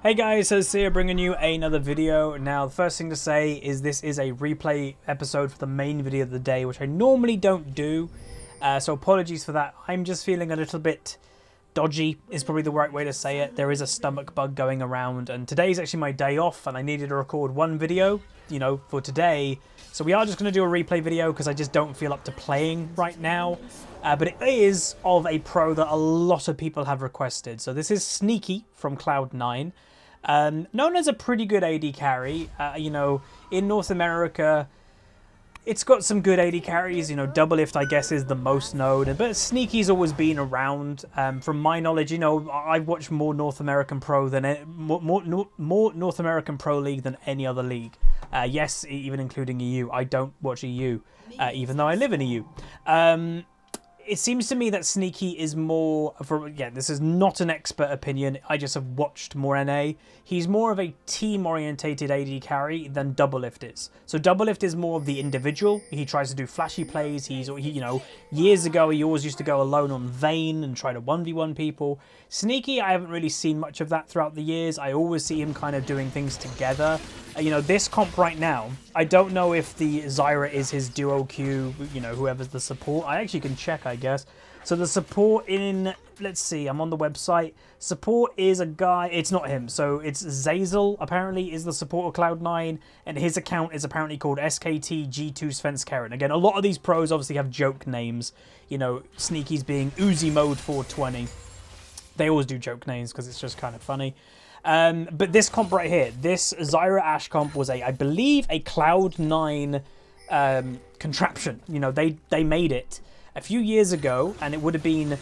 Hey guys, Huzzy here bringing you another video. Now, the first thing to say is this is a replay episode for the main video of the day, which I normally don't do. So apologies for that. I'm just feeling a little bit dodgy is probably the right way to say it. There is a stomach bug going around, and today's actually my day off, and I needed to record one video, you know, for today. So we are just going to do a replay video because I just don't feel up to playing right now. But it is of a pro that a lot of people have requested. So this is Sneaky from Cloud9. Known as a pretty good AD carry. You know, in North America, it's got some good AD carries. You know, Doublelift, I guess, is the most known. But Sneaky's always been around. From my knowledge, you know, I've watched more North American Pro than more North American Pro League than any other league. Yes, even including EU. I don't watch EU, even though I live in EU. It seems to me that Sneaky is more, again, this is not an expert opinion, I just have watched more NA. He's more of a team-orientated AD carry than Doublelift is. So Doublelift is more of the individual. He tries to do flashy plays. You know, years ago he always used to go alone on Vayne and try to 1v1 people. Sneaky, I haven't really seen much of that throughout the years. I always see him kind of doing things together. You know, this comp right now, I don't know if the Zyra is his duo Q, you know, whoever's the support. I actually can check, I guess. So the support in, let's see, I'm on the website. Support is a guy, it's not him. So it's Zazel, apparently, is the support of Cloud9. And his account is apparently called SKT G2 Svenskeren. Again, a lot of these pros obviously have joke names. You know, Sneaky's being Uzi Mode 420. They always do joke names because it's just kind of funny. But this comp right here, this Zyra Ashe comp was I believe a Cloud9 contraption. You know, they made it a few years ago, and it would have been,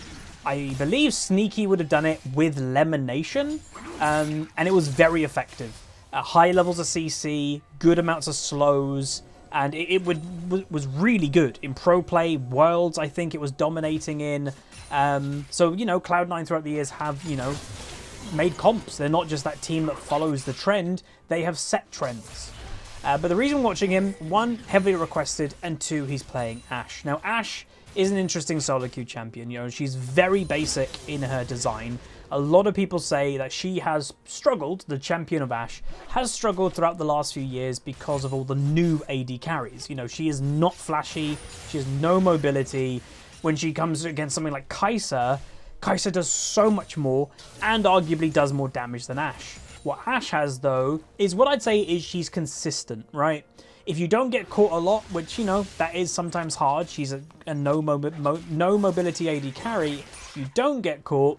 I believe Sneaky would have done it with Lemonation, and it was very effective. High levels of CC, good amounts of slows, and it was really good in pro play. Worlds, I think it was dominating in. So, you know, Cloud9 throughout the years have, you know, made comps. They're not just that team that follows the trend, they have set trends. But the reason I'm watching him, one, heavily requested, and two, he's playing Ashe. Now, Ashe is an interesting solo queue champion. You know, she's very basic in her design. A lot of people say that she has struggled, the champion of Ashe, has struggled throughout the last few years because of all the new AD carries. You know, she is not flashy, she has no mobility. When she comes against something like Kai'Sa does so much more and arguably does more damage than Ashe. What Ashe has, though, is what I'd say is she's consistent, right? If you don't get caught a lot, which, you know, that is sometimes hard. She's a no mobility AD carry. If you don't get caught,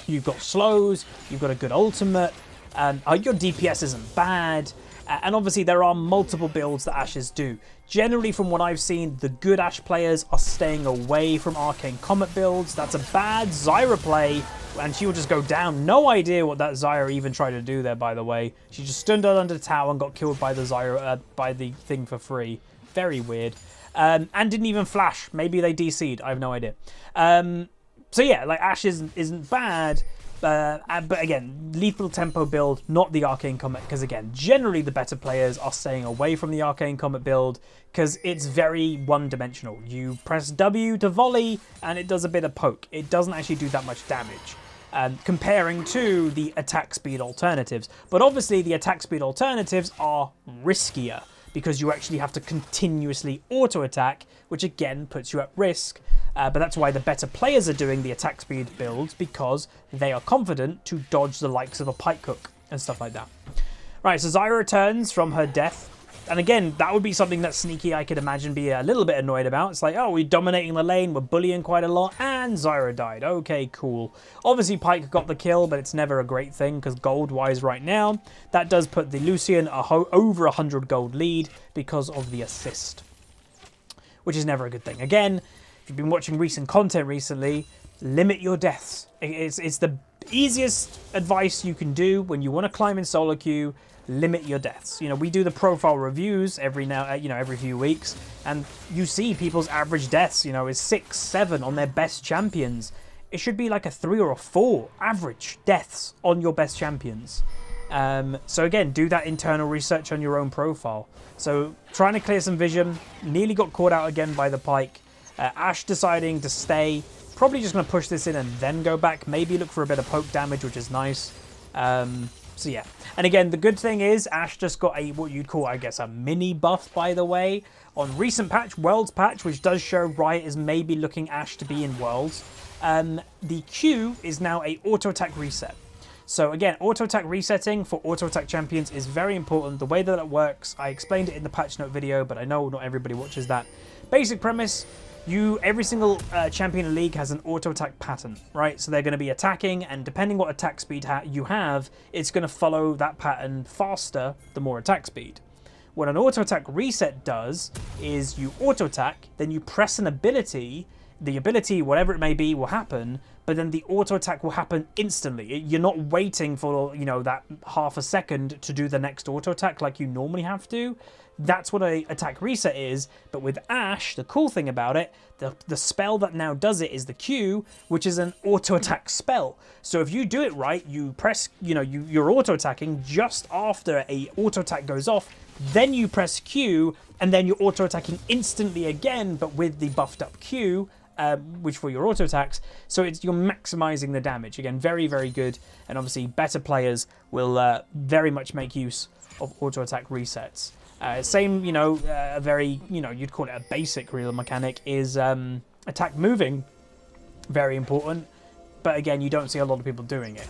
you've got slows, you've got a good ultimate, your DPS isn't bad. And obviously there are multiple builds that Ashes do. Generally, from what I've seen, the good Ashe players are staying away from Arcane Comet builds. That's a bad Zyra play, and she will just go down. No idea what that Zyra even tried to do there, by the way. She just stood under the tower and got killed by the Zyra, by the thing for free. Very weird. And didn't even flash. Maybe they DC'd. I have no idea. So yeah, like Ashe isn't bad. But again, lethal tempo build, not the Arcane Comet, because again, generally the better players are staying away from the Arcane Comet build because it's very one-dimensional. You press W to volley and it does a bit of poke. It doesn't actually do that much damage, comparing to the attack speed alternatives. But obviously the attack speed alternatives are riskier because you actually have to continuously auto-attack, which again puts you at risk. But that's why the better players are doing the attack speed builds, because they are confident to dodge the likes of a pike hook and stuff like that. Right, so Zyra returns from her death. And again, that would be something that Sneaky, I could imagine, be a little bit annoyed about. It's like, oh, we're dominating the lane, we're bullying quite a lot, and Zyra died. Okay, cool. Obviously, Pyke got the kill, but it's never a great thing, because gold-wise right now, that does put the Lucian over 100 gold lead because of the assist, which is never a good thing. Again, if you've been watching recent content recently, limit your deaths. It's the easiest advice you can do when you want to climb in solo queue. Limit your deaths. You know, we do the profile reviews every few weeks, and you see people's average deaths, you know, is 6, 7 on their best champions. It should be like a 3 or a 4 average deaths on your best champions. So again, do that internal research on your own profile. So trying to clear some vision, nearly got caught out again by the Pyke. Ashe deciding to stay, probably just going to push this in and then go back, maybe look for a bit of poke damage, which is nice. So yeah, and again, the good thing is Ashe just got a, what you'd call, I guess, a mini buff, by the way. On recent patch, Worlds patch, which does show Riot is maybe looking Ashe to be in Worlds, the Q is now a auto-attack reset. So again, auto-attack resetting for auto-attack champions is very important. The way that it works, I explained it in the patch note video, but I know not everybody watches that. Basic premise, every single champion in the league has an auto-attack pattern, right? So they're going to be attacking, and depending what attack speed you have, it's going to follow that pattern faster the more attack speed. What an auto-attack reset does is you auto-attack, then you press an ability, the ability, whatever it may be, will happen, but then the auto-attack will happen instantly. You're not waiting for, you know, that half a second to do the next auto-attack like you normally have to. That's what an attack reset is, but with Ashe, the cool thing about it, the spell that now does it is the Q, which is an auto-attack spell. So if you do it right, you press, you know, you're auto-attacking just after a auto-attack goes off, then you press Q, and then you're auto-attacking instantly again, but with the buffed up Q, which for your auto attacks, so you're maximizing the damage. Again, very, very good, and obviously better players will very much make use of auto attack resets. Same, you know, a very, you know, you'd call it a basic real mechanic is attack moving, very important, but again, you don't see a lot of people doing it.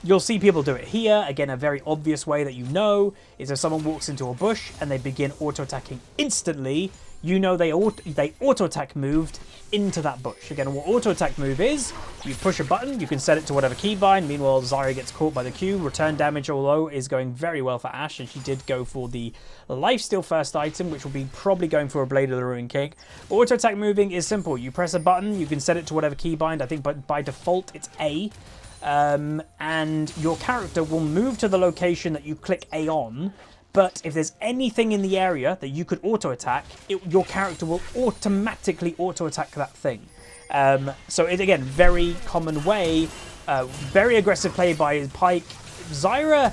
You'll see people do it here. Again, a very obvious way that you know is if someone walks into a bush and they begin auto-attacking instantly, you know they auto-attack moved into that bush. Again, what auto-attack move is, you push a button, you can set it to whatever keybind. Meanwhile, Zyra gets caught by the Q. Return damage, although, is going very well for Ashe, and she did go for the lifesteal first item, which will be probably going for a Blade of the Ruined King. Auto-attack moving is simple. You press a button, you can set it to whatever keybind. I think by default it's A. And your character will move to the location that you click A on, but if there's anything in the area that you could auto-attack, your character will automatically auto-attack that thing. So it, again, very common way, very aggressive play by Pyke. Zyra,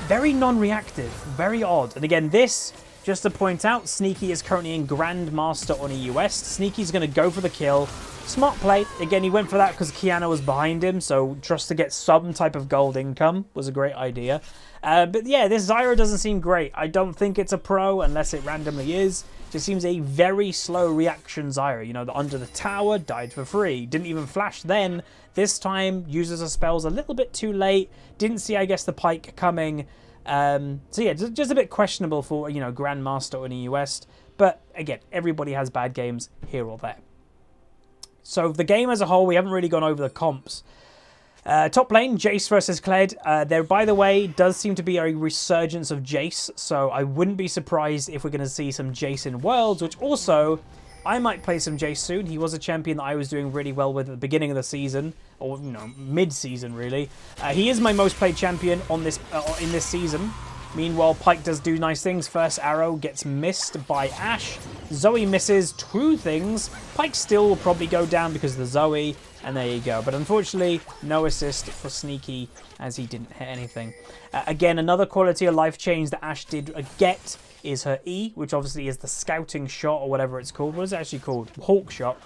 very non-reactive, very odd. And again, this, just to point out, Sneaky is currently in Grandmaster on EU West. Sneaky's going to go for the kill. Smart play. Again, he went for that because Kiana was behind him, so just to get some type of gold income was a great idea. But yeah, this Zyra doesn't seem great. I don't think it's a pro unless it randomly is. Just seems a very slow reaction Zyra. You know, under the tower, died for free. Didn't even flash then. This time, uses her spells a little bit too late. Didn't see, I guess, the Pyke coming. So yeah, just a bit questionable for, you know, Grandmaster on EU West. But again, everybody has bad games here or there. So the game as a whole, we haven't really gone over the comps. Top lane, Jace versus Kled. There, by the way, does seem to be a resurgence of Jace, so I wouldn't be surprised if we're going to see some Jace in Worlds, which also, I might play some Jace soon. He was a champion that I was doing really well with at the beginning of the season, or, you know, mid-season, really. He is my most played champion on this in this season. Meanwhile, Pyke does do nice things. First arrow gets missed by Ashe. Zoe misses two things. Pyke still will probably go down because of the Zoe. And there you go. But unfortunately, no assist for Sneaky as he didn't hit anything. Again, another quality of life change that Ashe did get is her E, which obviously is the scouting shot or whatever it's called. What is it actually called? Hawk shot.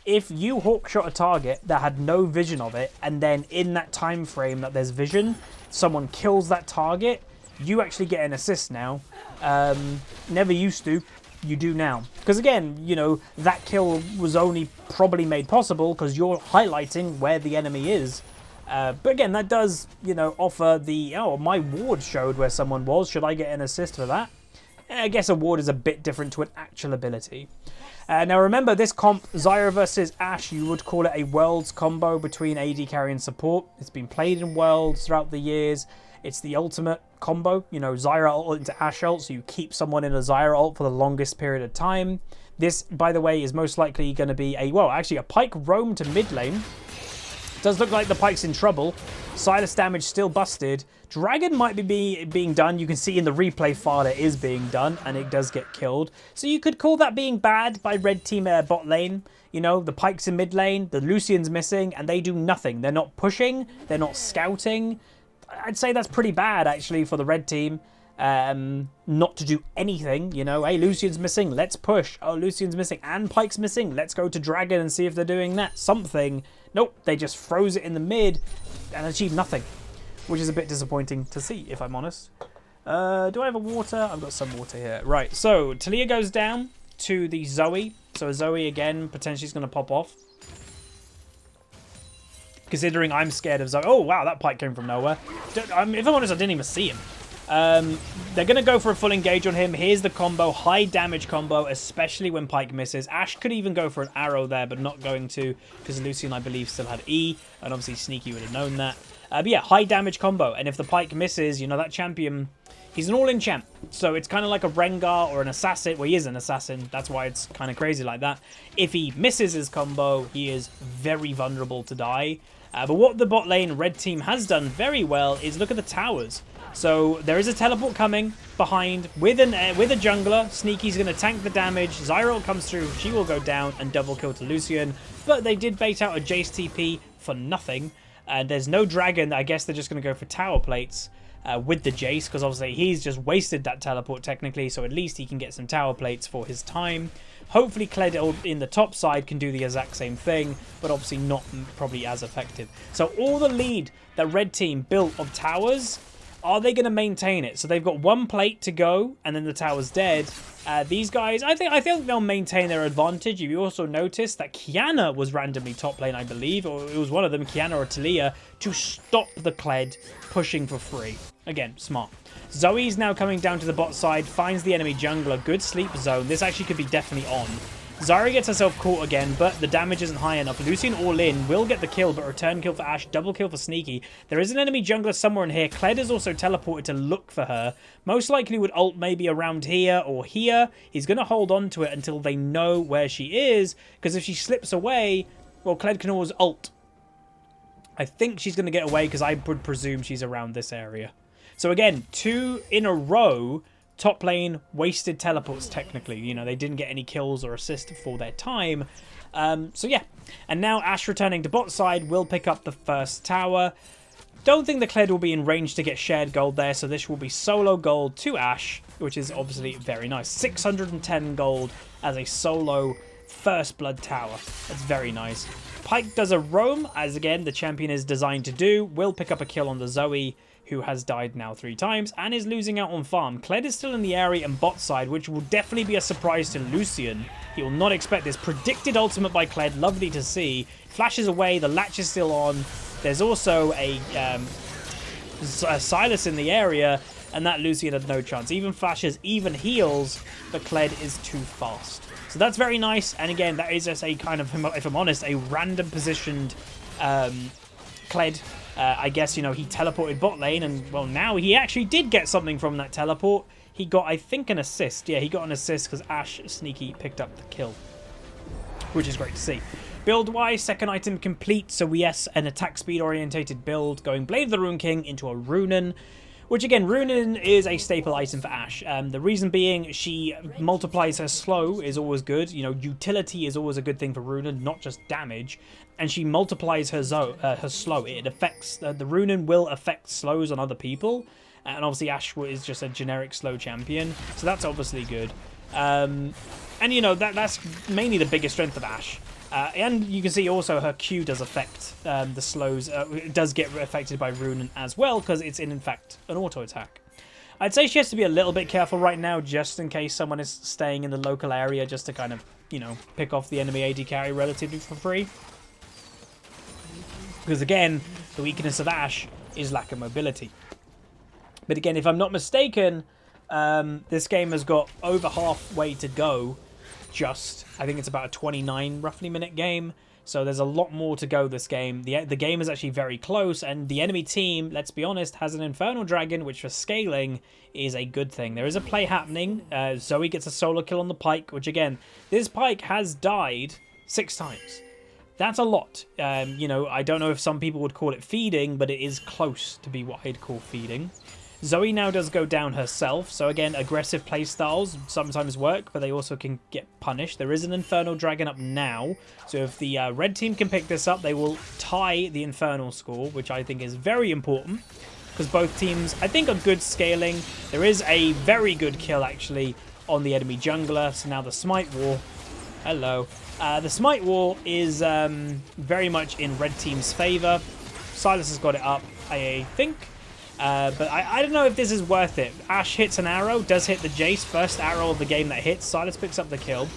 If you hawk shot a target that had no vision of it, and then in that time frame that there's vision, someone kills that target, you actually get an assist now. Never used to. You do now. Because again, you know, that kill was only probably made possible because you're highlighting where the enemy is. But again, that does, you know, offer the, oh, my ward showed where someone was. Should I get an assist for that? I guess a ward is a bit different to an actual ability. Now remember, this comp, Zyra versus Ashe, you would call it a Worlds combo between AD carry and support. It's been played in Worlds throughout the years. It's the ultimate combo, you know, Zyra ult into Ashe ult, so you keep someone in a Zyra ult for the longest period of time. This, by the way, is most likely going to be a, well, actually a Pyke roam to mid lane. Does look like the Pyke's in trouble. Silas damage still busted. Dragon might be being done. You can see in the replay file it is being done, and it does get killed. So you could call that being bad by red team bot lane. You know, the Pyke's in mid lane, the Lucian's missing, and they do nothing. They're not pushing, they're not scouting. I'd say that's pretty bad, actually, for the red team. Not to do anything, you know. Hey, Lucian's missing, let's push. Oh, Lucian's missing and Pyke's missing. Let's go to Dragon and see if they're doing that. Something. Nope, they just froze it in the mid and achieved nothing. which is a bit disappointing to see, if I'm honest. Do I have a water? I've got some water here. Right, so Talia goes down to the Zoe. So Zoe, again, potentially is going to pop off. Considering I'm scared of Zoe. Oh, wow, that pike came from nowhere. If I'm honest, I didn't even see him. They're going to go for a full engage on him. Here's the combo, high damage combo, especially when pike misses. Ashe could even go for an arrow there, but not going to, because Lucian, I believe, still had E, and obviously Sneaky would have known that. But yeah, high damage combo, and if the pike misses, you know, that champion, he's an all-in champ. So it's kind of like a Rengar or an assassin. Well, he is an assassin. That's why it's kind of crazy like that. If he misses his combo, he is very vulnerable to die. But what the bot lane red team has done very well is look at the towers. So there is a teleport coming behind with a jungler. Sneaky's going to tank the damage. Zyra comes through. She will go down and double kill to Lucian. But they did bait out a Jace TP for nothing. And there's no dragon. I guess they're just going to go for tower plates with the Jace, because obviously he's just wasted that teleport technically, so at least he can get some tower plates for his time. Hopefully Kled in the top side can do the exact same thing, but obviously not probably as effective. So all the lead that red team built of towers, are they going to maintain it? So they've got one plate to go, and then the tower's dead. These guys, I think they'll maintain their advantage. You also notice that Kiana was randomly top lane, I believe, or it was one of them, Kiana or Talia, to stop the Kled pushing for free. Again, smart. Zoe's now coming down to the bot side, finds the enemy jungler, good sleep zone. This actually could be definitely on. Zyra gets herself caught again, but the damage isn't high enough. Lucian all in, will get the kill, but return kill for Ashe, double kill for Sneaky. There is an enemy jungler somewhere in here. Kled is also teleported to look for her. Most likely would ult maybe around here or here. He's going to hold on to it until they know where she is, because if she slips away, well, Kled can always ult. I think she's going to get away, because I would presume she's around this area. So again, 2 in a row, top lane wasted teleports technically. You know, they didn't get any kills or assists for their time. So yeah, and now Ashe returning to bot side will pick up the first tower. Don't think the Kled will be in range to get shared gold there, so this will be solo gold to Ashe, which is obviously very nice. 610 gold as a solo first blood tower. That's very nice. Pyke does a roam, as again the champion is designed to do. Will pick up a kill on the Zoe, who has died now 3 times and is losing out on farm. Kled is still in the area and bot side, which will definitely be a surprise to Lucian. He will not expect this. Predicted ultimate by Kled, lovely to see. Flashes away, the latch is still on. There's also a Silas in the area, and that Lucian had no chance. Even flashes, even heals, but Kled is too fast. So that's very nice, and again, that is just a kind of, if I'm honest, a random positioned Kled. I guess, you know, he teleported bot lane, and, well, now he actually did get something from that teleport. He got, I think, an assist. Yeah, he got an assist because Ashe Sneaky picked up the kill, which is great to see. Build-wise, second item complete. So, yes, an attack speed-orientated build, going Blade of the Rune King into a Runen, which, again, Runen is a staple item for Ashe. The reason being, she multiplies her slow is always good. You know, utility is always a good thing for Runen, not just damage. And she multiplies her slow. It affects, the Runen will affect slows on other people. And obviously Ashe is just a generic slow champion. So that's obviously good. And, you know, that's mainly the biggest strength of Ashe. And you can see also her Q does affect the slows. It does get affected by Runen as well, because it's in fact an auto attack. I'd say she has to be a little bit careful right now, just in case someone is staying in the local area, just to kind of, you know, pick off the enemy AD carry relatively for free. Because again, the weakness of Ashe is lack of mobility. But again, if I'm not mistaken, this game has got over halfway to go. I think it's about a 29 roughly minute game, so there's a lot more to go this game. The game is actually very close, and the enemy team, let's be honest, has an Infernal Dragon, which for scaling is a good thing. There is a play happening. Zoe gets a solo kill on the Pyke, which again, this Pyke has died 6 times. That's a lot. You know, I don't know if some people would call it feeding, but it is close to be what I'd call feeding. Zoe now does go down herself, so again, aggressive playstyles sometimes work, but they also can get punished. There is an Infernal Dragon up now, so if the red team can pick this up, they will tie the Infernal score, which I think is very important, because both teams, I think, are good scaling. There is a very good kill, actually, on the enemy jungler, so now the Smite Wall, hello. The Smite Wall is very much in red team's favour. Silas has got it up, I think. But I don't know if this is worth it. Ashe hits an arrow, does hit the Jace. First arrow of the game that hits. Sylas picks up the kill.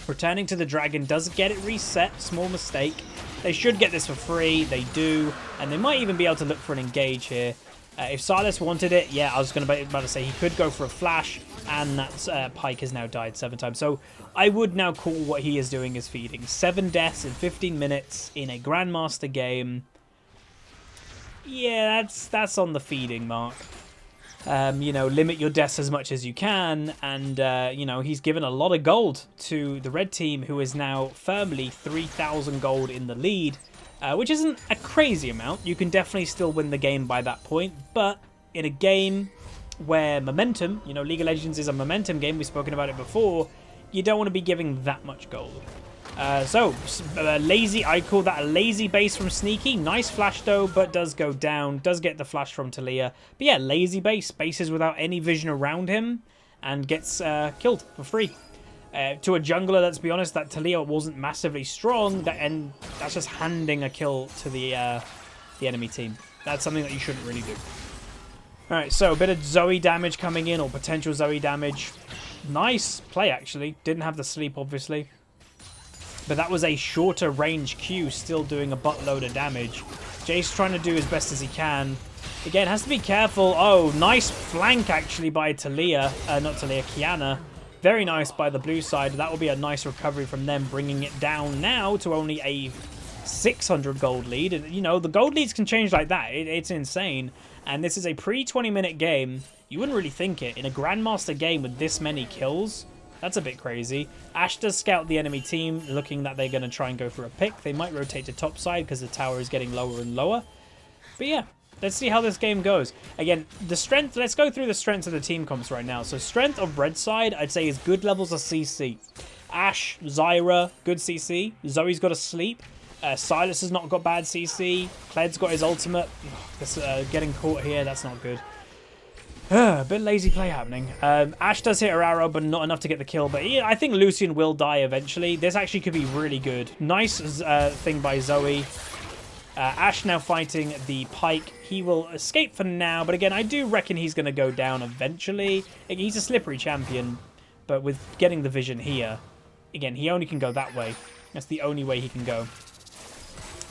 Returning to the dragon, does get it reset. Small mistake. They should get this for free. They do. And they might even be able to look for an engage here. If Sylas wanted it, yeah, I was going to about to say he could go for a flash. And that Pike has now died 7 times. So I would now call what he is doing is feeding. 7 deaths in 15 minutes in a Grandmaster game. Yeah, that's on the feeding mark. You know, limit your deaths as much as you can. And, you know, he's given a lot of gold to the red team, who is now firmly 3,000 gold in the lead, which isn't a crazy amount. You can definitely still win the game by that point. But in a game where momentum, you know, League of Legends is a momentum game. We've spoken about it before. You don't want to be giving that much gold. Lazy, I call that a lazy base from Sneaky. Nice flash though, but does go down. Does get the flash from Taliyah. But yeah, lazy base. Bases without any vision around him and gets killed for free. To a jungler, let's be honest, that Taliyah wasn't massively strong, and that's just handing a kill to the enemy team. That's something that you shouldn't really do. Alright, so a bit of Zoe damage coming in, or potential Zoe damage. Nice play, actually. Didn't have the sleep, obviously. But that was a shorter range Q, still doing a buttload of damage. Jace trying to do as best as he can. Again, has to be careful. Oh, nice flank, actually, by Taliyah. Not Taliyah, Kiana. Very nice by the blue side. That will be a nice recovery from them, bringing it down now to only a 600 gold lead. And, you know, the gold leads can change like that. It's insane. And this is a pre-20-minute game. You wouldn't really think it. In a Grandmaster game with this many kills, that's a bit crazy. Ashe does scout the enemy team, looking that they're going to try and go for a pick. They might rotate to top side because the tower is getting lower and lower. But yeah, let's see how this game goes. Again, the strength, let's go through the strengths of the team comps right now. So strength of red side, I'd say is good levels of CC. Ashe, Zyra, good CC. Zoe's got a sleep. Sylas has not got bad CC. Cled's got his ultimate. This, getting caught here, that's not good. A bit lazy play happening. Ashe does hit her arrow, but not enough to get the kill. But yeah, I think Lucian will die eventually. This actually could be really good. Nice thing by Zoe. Ashe now fighting the Pike. He will escape for now, but again, I do reckon he's going to go down eventually. He's a slippery champion, but with getting the vision here, again, he only can go that way. That's the only way he can go.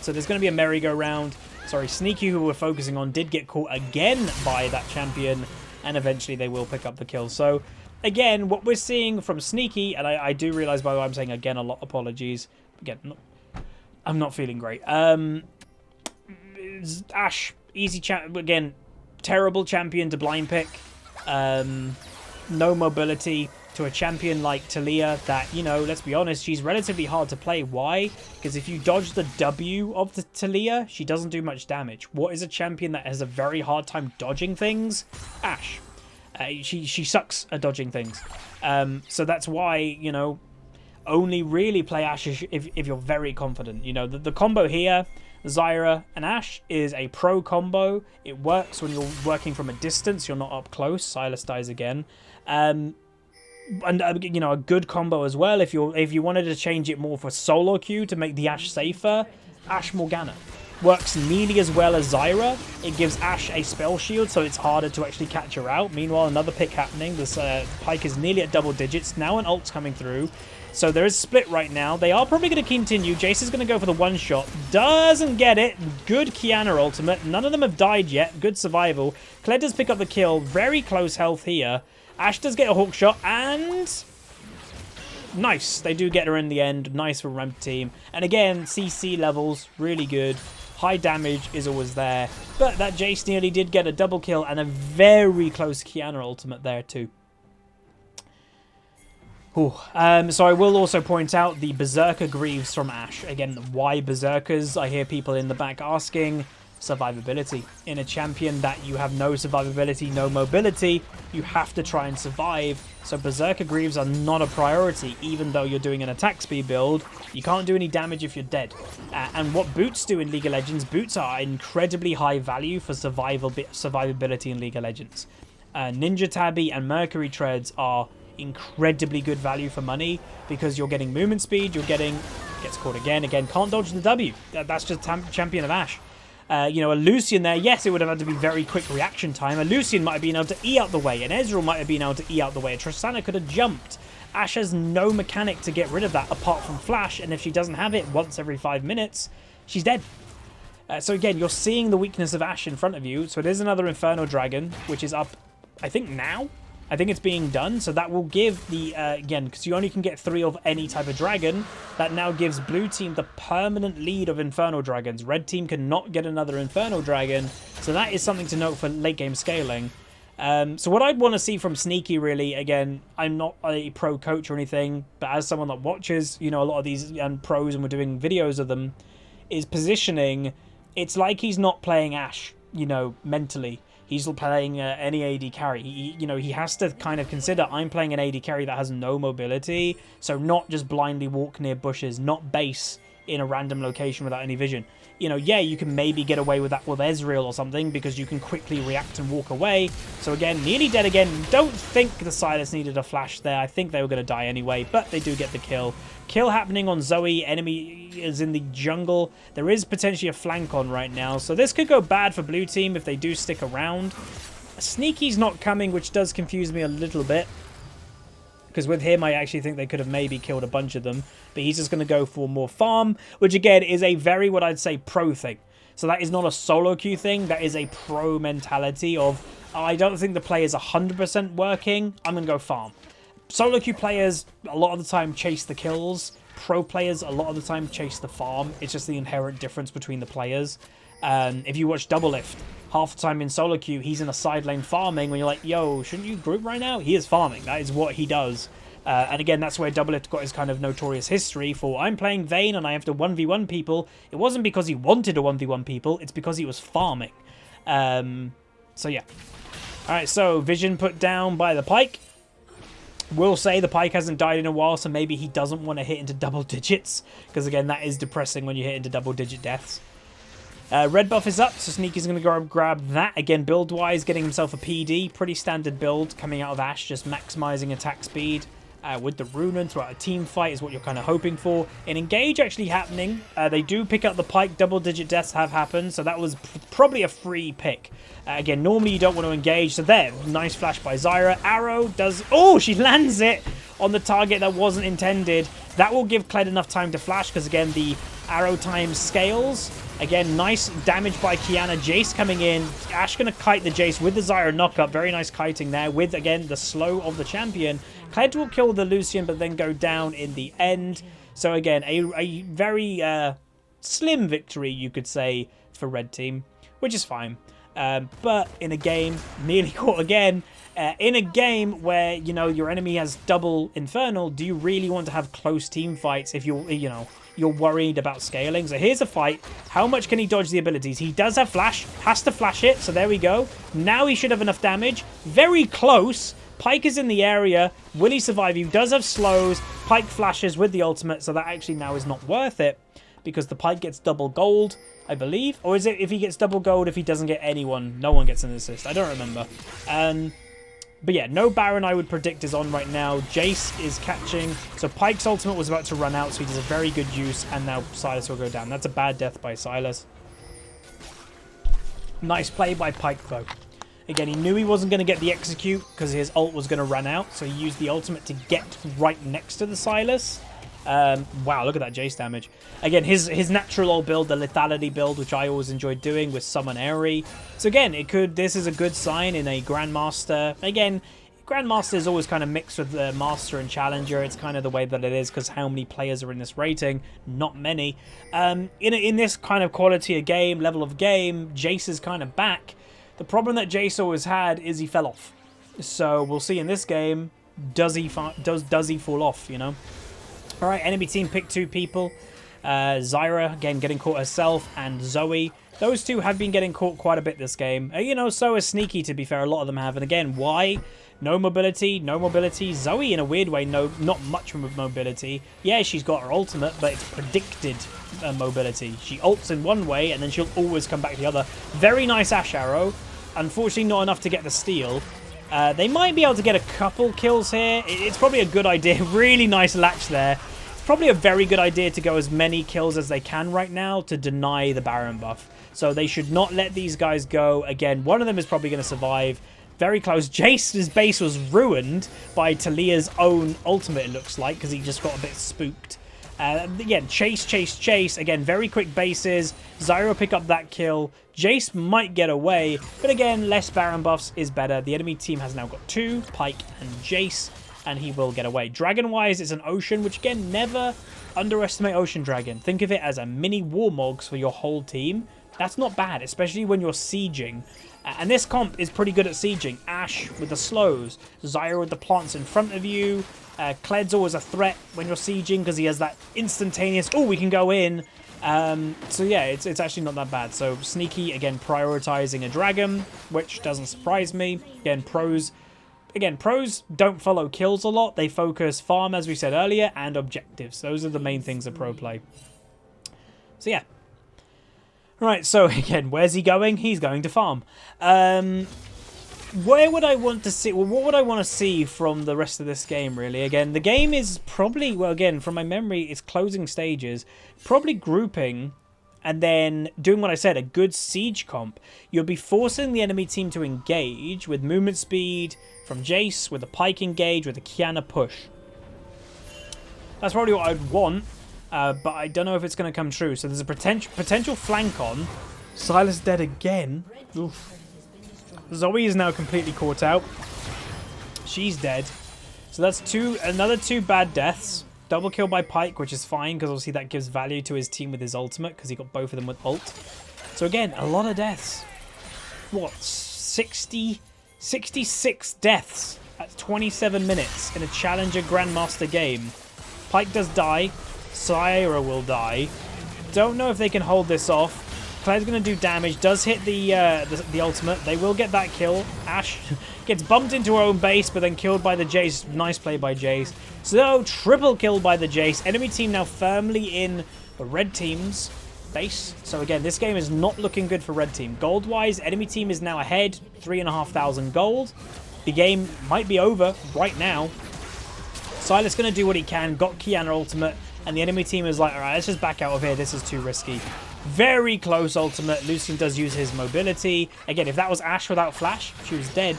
So there's going to be a merry-go-round. Sorry, Sneaky, who we're focusing on, did get caught again by that champion, and eventually they will pick up the kill. So, again, what we're seeing from Sneaky, and I do realize, by the way, I'm saying again a lot, apologies. Again, I'm not feeling great. Ashe, easy champ, again, terrible champion to blind pick. No mobility. To a champion like Taliyah that, you know, let's be honest, she's relatively hard to play. Why? Because if you dodge the W of the Taliyah, she doesn't do much damage. What is a champion that has a very hard time dodging things? Ashe. She sucks at dodging things. So that's why, you know, only really play Ashe if you're very confident. You know, the combo here, Zyra and Ashe, is a pro combo. It works when you're working from a distance. You're not up close. Sylas dies again. And you know, a good combo as well. If you wanted to change it more for solo queue to make the Ashe safer, Ashe Morgana works nearly as well as Zyra. It gives Ashe a spell shield, so it's harder to actually catch her out. Meanwhile, another pick happening. This Pike is nearly at double digits. Now an ult's coming through. So there is split right now. They are probably going to continue. Jace is going to go for the one shot. Doesn't get it. Good Kiana ultimate. None of them have died yet. Good survival. Kled does pick up the kill. Very close health here. Ashe does get a hook shot, and nice. They do get her in the end. Nice for ramp team. And again, CC levels, really good. High damage is always there. But that Jace nearly did get a double kill and a very close Kiana ultimate there too. Ooh. So I will also point out the Berserker Greaves from Ashe. Again, why Berserkers? I hear people in the back asking. Survivability. In a champion that you have no survivability, no mobility, you have to try and survive. So Berserker Greaves are not a priority, even though you're doing an attack speed build. You can't do any damage if you're dead. And what boots do in League of Legends, boots are incredibly high value for survivability in League of Legends. Ninja Tabby and Mercury Treads are incredibly good value for money because you're getting movement speed, you're getting... Gets caught again, can't dodge the W. That's just champion of Ashe. You know, a Lucian there, yes, it would have had to be very quick reaction time. A Lucian might have been able to E out the way. An Ezreal might have been able to E out the way. A Tristana could have jumped. Ashe has no mechanic to get rid of that apart from Flash, and if she doesn't have it once every 5 minutes, she's dead. So again, you're seeing the weakness of Ashe in front of you. So it is another Inferno Dragon, which is up, I think, now? I think it's being done, so that will give the, again, because you only can get 3 of any type of dragon, that now gives blue team the permanent lead of Inferno Dragons. Red team cannot get another Inferno Dragon, so that is something to note for late game scaling. So what I'd want to see from Sneaky, really, again, I'm not a pro coach or anything, but as someone that watches, you know, a lot of these pros and we're doing videos of them, is positioning. It's like he's not playing Ashe, you know, mentally. He's playing any AD carry. You know, he has to kind of consider, I'm playing an AD carry that has no mobility, so not just blindly walk near bushes, not base in a random location without any vision. You know, yeah, you can maybe get away with that with Ezreal or something because you can quickly react and walk away. So again, nearly dead again. Don't think the Sylas needed a flash there. I think they were going to die anyway, but they do get the kill. Kill happening on Zoe. Enemy is in the jungle. There is potentially a flank on right now, so this could go bad for blue team if they do stick around. Sneaky's not coming, which does confuse me a little bit. Because with him, I actually think they could have maybe killed a bunch of them. But he's just going to go for more farm, which again is a very, what I'd say, pro thing. So that is not a solo queue thing. That is a pro mentality of, oh, I don't think the play is 100% working. I'm going to go farm. Solo queue players, a lot of the time, chase the kills. Pro players, a lot of the time, chase the farm. It's just the inherent difference between the players. If you watch Doublelift, half the time in solo queue, he's in a side lane farming when you're like, yo, shouldn't you group right now? He is farming. That is what he does. And again, that's where Doublelift got his kind of notorious history for, I'm playing Vayne and I have to 1v1 people. It wasn't because he wanted to 1v1 people. It's because he was farming. So, yeah. All right, so Vision put down by the Pyke. Will say the Pyke hasn't died in a while, so maybe he doesn't want to hit into double digits. Because, again, that is depressing when you hit into double-digit deaths. Red buff is up, so Sneaky's going to go grab that. Again, build-wise, getting himself a PD. Pretty standard build coming out of Ashe, just maximizing attack speed. With the Runen throughout a team fight is what you're kind of hoping for. An engage actually happening. They do pick up the Pyke. Double-digit deaths have happened, so that was probably a free pick. Again, normally you don't want to engage, so there. Nice flash by Zyra. Arrow does... Oh, she lands it on the target that wasn't intended. That will give Kled enough time to flash, because again, the arrow time scales. Again, nice damage by Kiana. Jace coming in. Ashe going to kite the Jace with the Zyra knockup. Very nice kiting there with, again, the slow of the champion. Kled will kill the Lucian, but then go down in the end. So again, a very slim victory, you could say, for Red Team, which is fine. But in a game, nearly caught again. In a game where, you know, your enemy has double Infernal, do you really want to have close team fights if you're, you know, you're worried about scaling? So here's a fight. How much can he dodge the abilities? He does have flash, has to flash it, so there we go. Now he should have enough damage. Very close. Pyke is in the area. Will he survive? He does have slows. Pyke flashes with the ultimate, so that actually now is not worth it because the Pyke gets double gold, I believe. Or is it if he gets double gold if he doesn't get anyone? No one gets an assist. I don't remember. But yeah, no Baron I would predict is on right now. Jace is catching. So Pyke's ultimate was about to run out, so he does a very good use. And now Sylas will go down. That's a bad death by Sylas. Nice play by Pyke, though. Again, he knew he wasn't going to get the execute because his ult was going to run out. So he used the ultimate to get right next to the Sylas. Wow, look at that Jace damage. Again, his natural ult build, the lethality build, which I always enjoyed doing with Summon Airy. So again, this is a good sign in a Grandmaster. Again, Grandmaster is always kind of mixed with the Master and Challenger. It's kind of the way that it is because how many players are in this rating? Not many. In this kind of quality of game, level of game, Jace is kind of back. The problem that Jace always had is he fell off. So we'll see in this game, does he fall off, you know? All right, enemy team picked 2 people. Zyra, again, getting caught herself, and Zoe. Those 2 have been getting caught quite a bit this game. You know, so is Sneaky, to be fair. A lot of them have. And again, why? No mobility, no mobility. Zoe, in a weird way, not much mobility. Yeah, she's got her ultimate, but it's predicted mobility. She ults in one way, and then she'll always come back the other. Very nice Ashe arrow. Unfortunately, not enough to get the steal. They might be able to get a couple kills here. It's probably a good idea. Really nice latch there. probably a very good idea to go as many kills as they can right now to deny the Baron buff. So they should not let these guys go. Again, one of them is probably going to survive. Very close. Jace's base was ruined by Talia's own ultimate, it looks like, because he just got a bit spooked. Again, chase. Again, very quick bases. Zyro pick up that kill. Jace might get away, but again, less Baron buffs is better. The enemy team has now got 2, Pyke and Jace, and he will get away. Dragon-wise, it's an Ocean, which again, never underestimate Ocean Dragon. Think of it as a mini Warmogs for your whole team. That's not bad, especially when you're sieging. And this comp is pretty good at sieging. Ashe with the slows, Zyro with the plants in front of you. Kled's always a threat when you're sieging because he has that instantaneous, oh, we can go in. So yeah, it's actually not that bad. So sneaky, again, prioritizing a dragon, which doesn't surprise me. Again, pros don't follow kills a lot. They focus farm, as we said earlier, and objectives. Those are the main things of pro play. So yeah. Right, so again, where's he going? He's going to farm. Where would I want to see... Well, what would I want to see from the rest of this game, really? Again, the game is probably... Well, again, from my memory, it's closing stages. Probably grouping and then doing what I said, a good siege comp. You'll be forcing the enemy team to engage with movement speed from Jace, with a Pyke engage, with a Kiana push. That's probably what I'd want. But I don't know if it's going to come true. So there's a potential flank on. Silas dead again. Oof. Zoe is now completely caught out. She's dead. So that's another 2 bad deaths. Double kill by Pyke, which is fine because obviously that gives value to his team with his ultimate because he got both of them with ult. So again, a lot of deaths. What? 66 deaths at 27 minutes in a Challenger Grandmaster game. Pyke does die. Syra will die. Don't know if they can hold this off. Claire's going to do damage. Does hit the ultimate. They will get that kill. Ashe gets bumped into her own base, but then killed by the Jace. Nice play by Jace. So, triple kill by the Jace. Enemy team now firmly in the red team's base. So again, this game is not looking good for red team. Gold-wise, enemy team is now ahead. 3,500 gold. The game might be over right now. Silas going to do what he can. Got Kiana ultimate. And the enemy team is like, alright, let's just back out of here. This is too risky. Very close ultimate. Lucian does use his mobility. Again, if that was Ashe without flash, she was dead.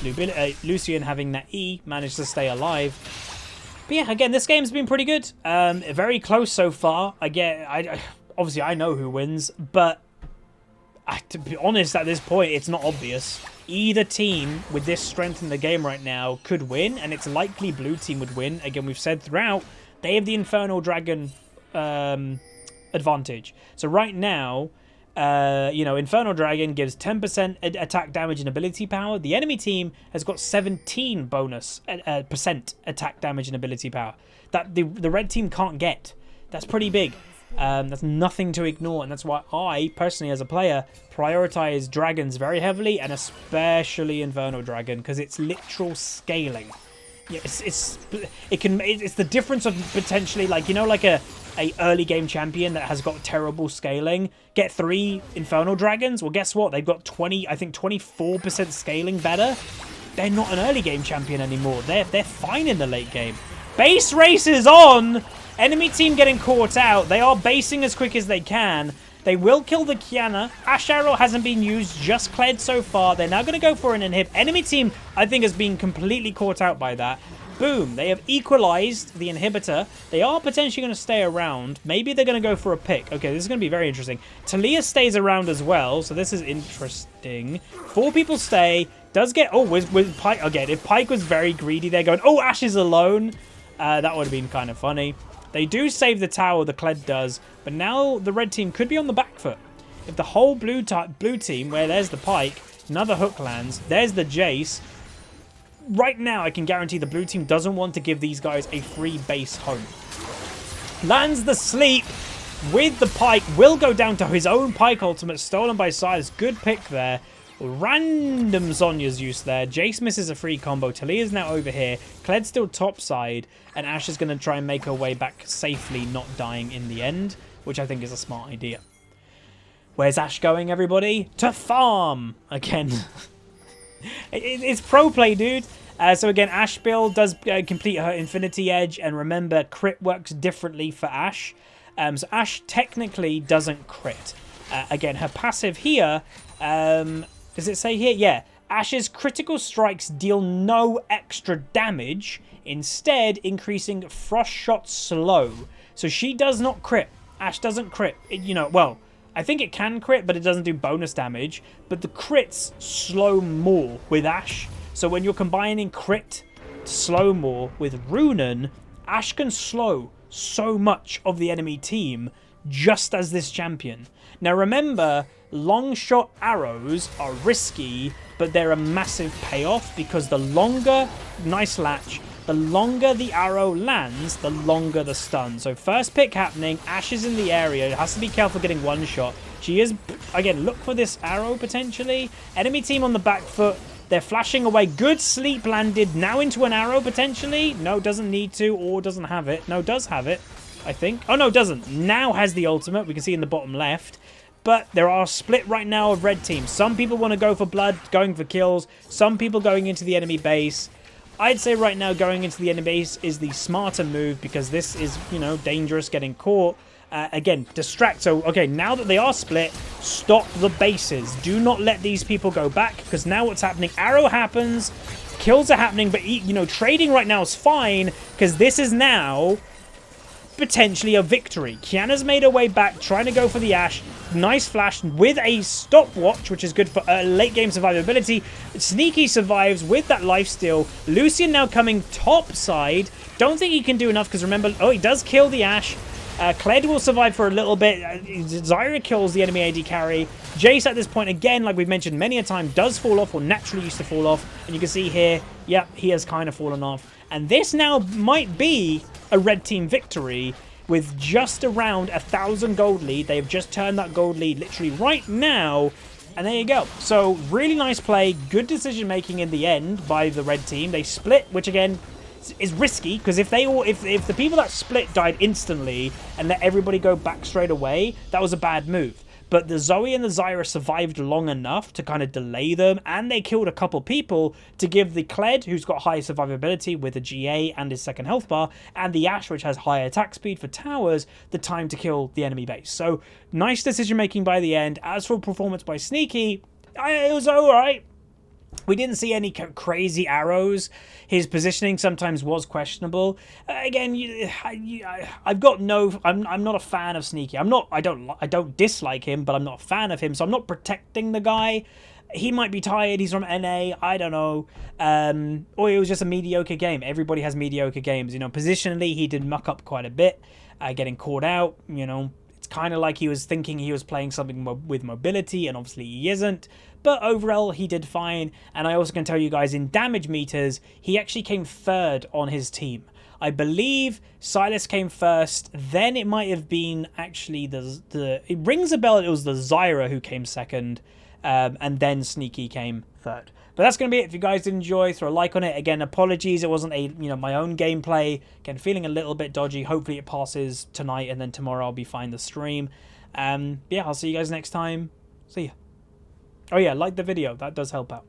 Lucian having that E managed to stay alive. But yeah, again, this game's been pretty good. Very close so far. Again, obviously I know who wins, but to be honest, at this point, it's not obvious. Either team with this strength in the game right now could win, and it's likely blue team would win. Again, we've said throughout, they have the Infernal Dragon advantage. So right now, Infernal Dragon gives 10% attack damage and ability power. The enemy team has got 17 bonus percent attack damage and ability power. That the red team can't get. That's pretty big. That's nothing to ignore, and that's why I, personally, as a player, prioritize dragons very heavily, and especially Infernal Dragon, because it's literal scaling. Yeah, it's the difference of potentially, like, like a early game champion that has got terrible scaling. Get 3 Infernal Dragons. Well, guess what? They've got 24% scaling better. They're not an early game champion anymore. They're fine in the late game. Base race is on. Enemy team getting caught out. They are basing as quick as they can. They will kill the Kiana. Ashe Arrow hasn't been used, just Kled so far. They're now going to go for an inhib. Enemy team, I think, has been completely caught out by that. Boom. They have equalized the inhibitor. They are potentially going to stay around. Maybe they're going to go for a pick. Okay, this is going to be very interesting. Talia stays around as well, so this is interesting. 4 people stay. Does get... Oh, with Pyke... Again, if Pyke was very greedy, they're going, oh, Ashe is alone. That would have been kind of funny. They do save the tower, the Kled does, but now the red team could be on the back foot. If the whole blue team, where there's the Pyke, another hook lands, there's the Jace. Right now, I can guarantee the blue team doesn't want to give these guys a free base home. Lands the sleep with the Pyke, will go down to his own Pyke ultimate, stolen by Silas. Good pick there. Random Zhonya's use there. Jace misses a free combo. Talia's now over here. Kled's still topside. And Ashe is going to try and make her way back safely, not dying in the end, which I think is a smart idea. Where's Ashe going, everybody? To farm! Again. It's pro play, dude. So again, Ashe build does complete her Infinity Edge, and remember, crit works differently for Ashe. So Ashe technically doesn't crit. Again, her passive here, does it say here? Yeah. Ashe's critical strikes deal no extra damage, instead increasing frost shot slow. So she does not crit. Ashe doesn't crit. Well, I think it can crit, but it doesn't do bonus damage. But the crits slow more with Ashe. So when you're combining crit slow more with Runen, Ashe can slow so much of the enemy team just as this champion. Now remember, long shot arrows are risky, but they're a massive payoff because the longer, nice latch, the longer the arrow lands, the longer the stun. So first pick happening, Ashe is in the area, has to be careful getting one shot. She is, again, look for this arrow potentially. Enemy team on the back foot, they're flashing away. Good sleep landed, now into an arrow potentially. No, doesn't need to, or doesn't have it. No, does have it, I think. Oh no, doesn't. Now has the ultimate, we can see in the bottom left. But there are a split right now of red teams. Some people want to go for blood, going for kills. Some people going into the enemy base. I'd say right now going into the enemy base is the smarter move because this is, dangerous getting caught. Again, distract. So, okay, now that they are split, stop the bases. Do not let these people go back because now what's happening? Arrow happens, kills are happening, but, trading right now is fine because this is now potentially a victory. Kiana's made her way back, trying to go for the Ashe. Nice flash with a stopwatch, which is good for late game survivability. Sneaky survives with that lifesteal. Lucian now coming top side. Don't think he can do enough because remember, he does kill the Ashe. Kled will survive for a little bit. Zyra kills the enemy AD carry. Jace at this point, again, like we've mentioned many a time, does fall off or naturally used to fall off. And you can see here, yep, he has kind of fallen off. And this now might be a red team victory with just around 1,000 gold lead. They have just turned that gold lead literally right now. And there you go. So really nice play. Good decision making in the end by the red team. They split, which again is risky because if the people that split died instantly and let everybody go back straight away, that was a bad move. But the Zoe and the Zyra survived long enough to kind of delay them, and they killed a couple people to give the Kled, who's got high survivability with a GA and his second health bar, and the Ashe, which has high attack speed for towers, the time to kill the enemy base. So nice decision making by the end. As for performance by Sneaky, it was alright. We didn't see any crazy arrows. His positioning sometimes was questionable. Again, I'm not a fan of Sneaky. I don't dislike him, but I'm not a fan of him. So I'm not protecting the guy. He might be tired. He's from NA. I don't know. Or it was just a mediocre game. Everybody has mediocre games. Positionally, he did muck up quite a bit, getting caught out. It's kind of like he was thinking he was playing something with mobility, and obviously he isn't. But overall, he did fine. And I also can tell you guys, in damage meters, he actually came third on his team. I believe Silas came first. Then it might have been actually it rings a bell. It was the Zyra who came second. And then Sneaky came third. But that's going to be it. If you guys did enjoy, throw a like on it. Again, apologies. It wasn't my own gameplay. Again, feeling a little bit dodgy. Hopefully it passes tonight, and then tomorrow I'll be fine the stream. Yeah, I'll see you guys next time. See ya. Oh yeah, like the video. That does help out.